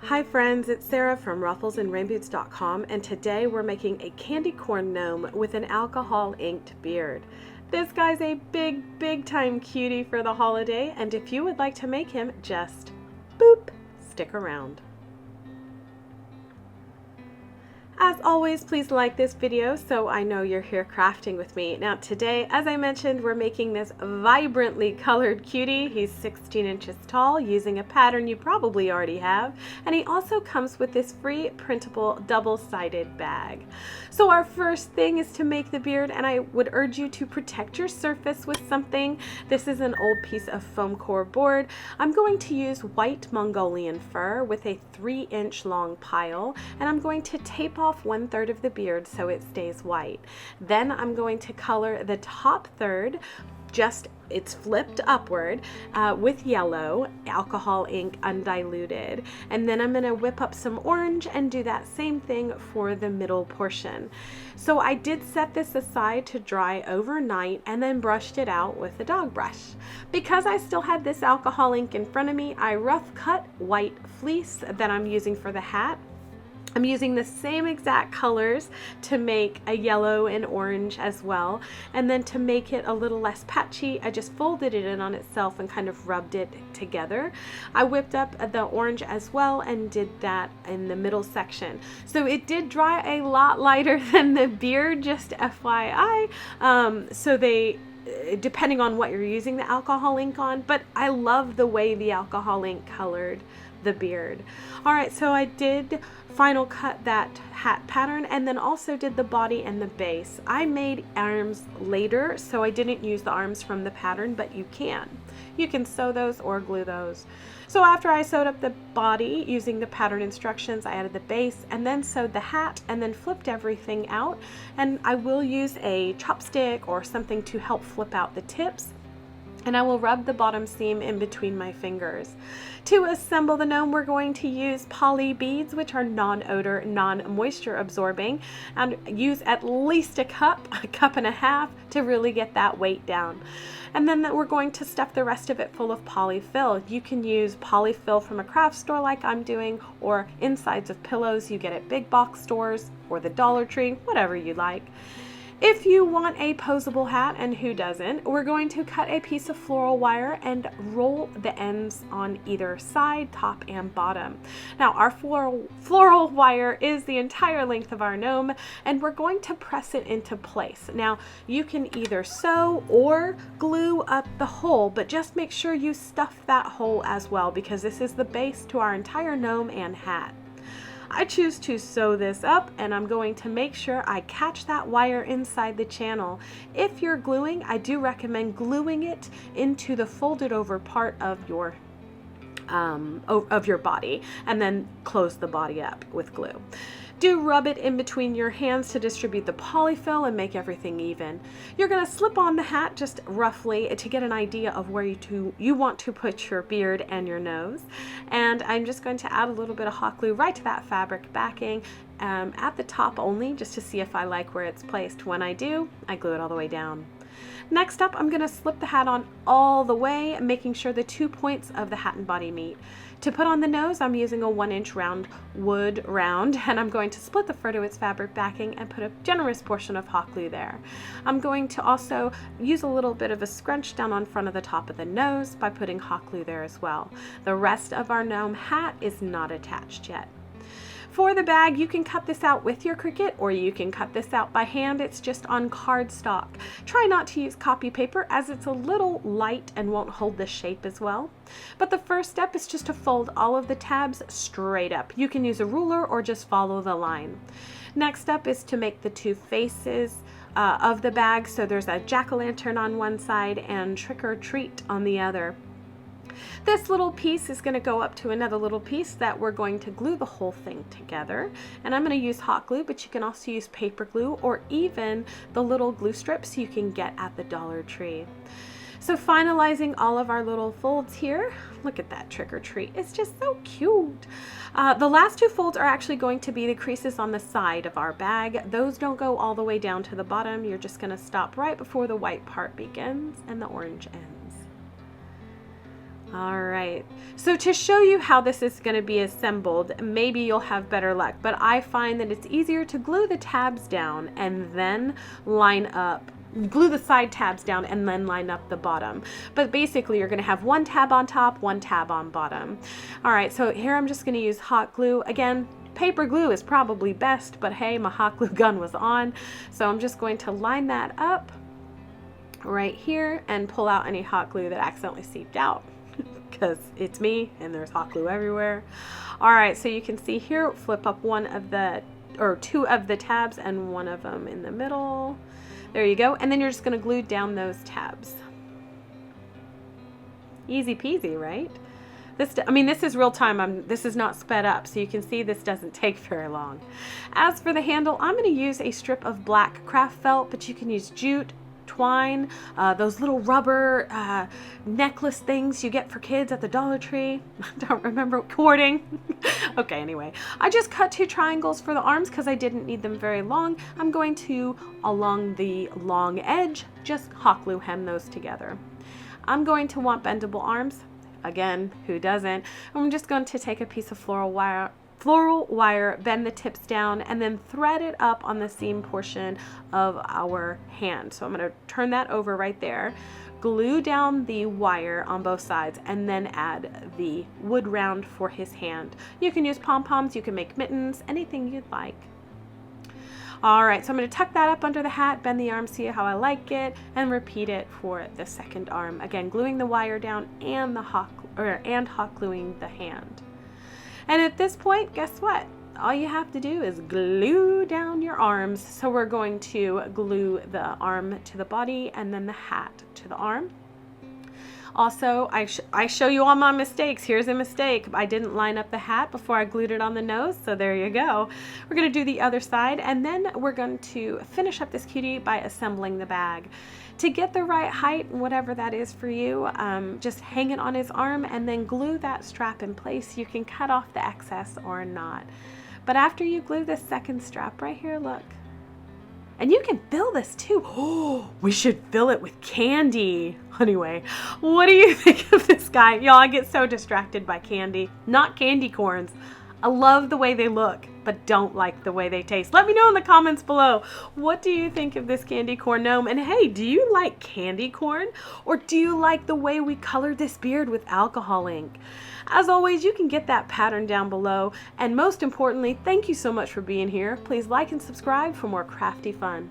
Hi friends, it's Sarah from rufflesandrainboots.com, and today we're making a candy corn gnome with an alcohol inked beard. This guy's a big time cutie for the holiday, and if you would like to make him, just boop, stick around. As always, please like this video so I know you're here crafting with me. Now today, as I mentioned, we're making this vibrantly colored cutie. He's 16 inches tall using a pattern you probably already have, and he also comes with this free printable double-sided bag. So our first thing is to make the beard, and I would urge you to protect your surface with something. This is an old piece of foam core board. I'm going to use white Mongolian fur with a 3-inch long pile, and I'm going to tape off 1/3 of the beard so it stays white. Then I'm going to color the top third, it's flipped upward, with yellow alcohol ink undiluted, and then I'm going to whip up some orange and do that same thing for the middle portion. So I did set this aside to dry overnight and then brushed it out with a dog brush. Because I still had this alcohol ink in front of me, I rough cut white fleece that I'm using for the hat. I'm using the same exact colors to make a yellow and orange as well, and then to make it a little less patchy, I just folded it in on itself and kind of rubbed it together. I whipped up the orange as well and did that in the middle section. So it did dry a lot lighter than the beard, just FYI. Depending on what you're using the alcohol ink on, but I love the way the alcohol ink colored the beard. All right, so I did final cut that hat pattern and then also did the body and the base. I made arms later, so I didn't use the arms from the pattern, but you can sew those or glue those. So after I sewed up the body using the pattern instructions, I added the base and then sewed the hat and then flipped everything out. And I will use a chopstick or something to help flip out the tips. And I will rub the bottom seam in between my fingers. To assemble the gnome, we're going to use poly beads, which are non-odor, non-moisture absorbing, and use at least a cup and a half to really get that weight down. And then we're going to stuff the rest of it full of polyfill. You can use polyfill from a craft store like I'm doing, or insides of pillows you get at big box stores or the Dollar Tree, whatever you like. If you want a posable hat, and who doesn't, we're going to cut a piece of floral wire and roll the ends on either side, top and bottom. Now our floral wire is the entire length of our gnome, and we're going to press it into place. Now you can either sew or glue up the hole, but just make sure you stuff that hole as well, because this is the base to our entire gnome and hat. I choose to sew this up, and I'm going to make sure I catch that wire inside the channel. If you're gluing, I do recommend gluing it into the folded over part of your body, and then close the body up with glue. Do rub it in between your hands to distribute the polyfill and make everything even. You're going to slip on the hat just roughly to get an idea of where you want to put your beard and your nose. And I'm just going to add a little bit of hot glue right to that fabric backing at the top only, just to see if I like where it's placed. When I do, I glue it all the way down. Next up, I'm going to slip the hat on all the way, making sure the 2 points of the hat and body meet. To put on the nose, I'm using a 1-inch round wood round, and I'm going to split the fur to its fabric backing and put a generous portion of hot glue there. I'm going to also use a little bit of a scrunch down on front of the top of the nose by putting hot glue there as well. The rest of our gnome hat is not attached yet. For the bag, you can cut this out with your Cricut, or you can cut this out by hand. It's just on cardstock. Try not to use copy paper, as it's a little light and won't hold the shape as well. But the first step is just to fold all of the tabs straight up. You can use a ruler or just follow the line. Next up is to make the 2 faces of the bag. So there's a jack-o'-lantern on one side and trick or treat on the other. This little piece is going to go up to another little piece that we're going to glue the whole thing together. And I'm going to use hot glue, but you can also use paper glue or even the little glue strips you can get at the Dollar Tree. So finalizing all of our little folds here. Look at that trick or treat. It's just so cute. The last 2 folds are actually going to be the creases on the side of our bag. Those don't go all the way down to the bottom. You're just going to stop right before the white part begins and the orange ends. All right, so to show you how this is going to be assembled, maybe you'll have better luck, but I find that it's easier to glue the tabs down and then glue the side tabs down and then line up the bottom. But basically you're going to have one tab on top, one tab on bottom. All right, so here I'm just going to use hot glue. Again, paper glue is probably best, but hey, my hot glue gun was on, so I'm just going to line that up right here and pull out any hot glue that accidentally seeped out. Because it's me and there's hot glue everywhere. All right, so you can see here, flip up two of the tabs and one of them in the middle. There you go. And then you're just going to glue down those tabs. Easy peasy, right? This is real time. This is not sped up, so you can see this doesn't take very long. As for the handle, I'm going to use a strip of black craft felt, but you can use jute, twine, those little rubber necklace things you get for kids at the Dollar Tree. I don't remember, cording. Okay, anyway, I just cut 2 triangles for the arms because I didn't need them very long. I'm going to, along the long edge, just hot glue hem those together. I'm going to want bendable arms. Again, who doesn't? I'm just going to take a piece of floral wire, bend the tips down, and then thread it up on the seam portion of our hand. So I'm going to turn that over right there, glue down the wire on both sides, and then add the wood round for his hand. You can use pom-poms, you can make mittens, anything you'd like. All right, so I'm going to tuck that up under the hat, bend the arm, see how I like it, and repeat it for the second arm. Again, gluing the wire down and hot gluing the hand. And at this point, guess what? All you have to do is glue down your arms. So we're going to glue the arm to the body and then the hat to the arm. Also, I show you all my mistakes. Here's a mistake. I didn't line up the hat before I glued it on the nose, so there you go. We're going to do the other side, and then we're going to finish up this cutie by assembling the bag. To get the right height, whatever that is for you, just hang it on his arm and then glue that strap in place. You can cut off the excess or not. But after you glue this second strap right here, look. And you can fill this too. Oh, we should fill it with candy. Anyway, what do you think of this guy? Y'all, I get so distracted by candy. Not candy corns. I love the way they look, but don't like the way they taste. Let me know in the comments below. What do you think of this candy corn gnome? And hey, do you like candy corn? Or do you like the way we colored this beard with alcohol ink? As always, you can get that pattern down below. And most importantly, thank you so much for being here. Please like and subscribe for more crafty fun.